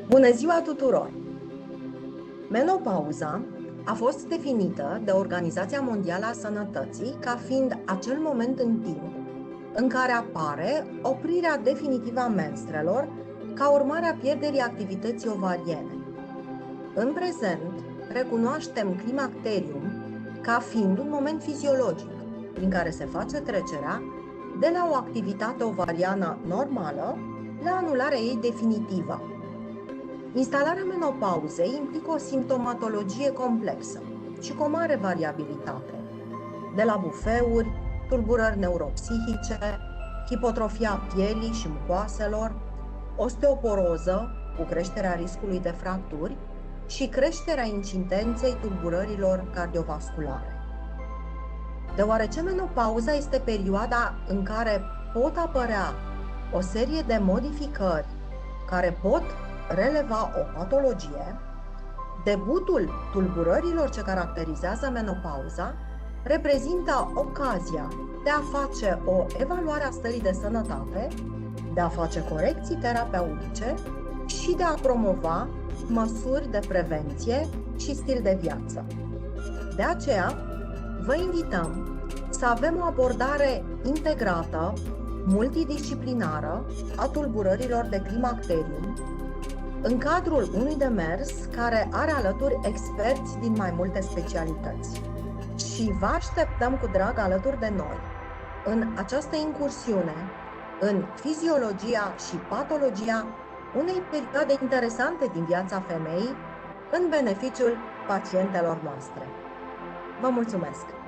Bună ziua tuturor! Menopauza a fost definită de Organizația Mondială a Sănătății ca fiind acel moment în timp în care apare oprirea definitivă a menstruelor ca urmare a pierderii activității ovariene. În prezent, recunoaștem climacterium ca fiind un moment fiziologic prin care se face trecerea de la o activitate ovariană normală la anularea ei definitivă. Instalarea menopauzei implică o simptomatologie complexă și cu o mare variabilitate, de la bufeuri, tulburări neuropsihice, hipotrofia pielii și mucoaselor, osteoporoză cu creșterea riscului de fracturi și creșterea incidenței tulburărilor cardiovasculare. Deoarece menopauza este perioada în care pot apărea o serie de modificări care pot releva o patologie, debutul tulburărilor ce caracterizează menopauza reprezintă ocazia de a face o evaluare a stării de sănătate, de a face corecții terapeutice și de a promova măsuri de prevenție și stil de viață. De aceea, vă invităm să avem o abordare integrată, multidisciplinară a tulburărilor de climacterium, în cadrul unui demers care are alături experți din mai multe specialități. Și vă așteptăm cu drag alături de noi în această incursiune în fiziologia și patologia unei perioade interesante din viața femeii în beneficiul pacientelor noastre. Vă mulțumesc!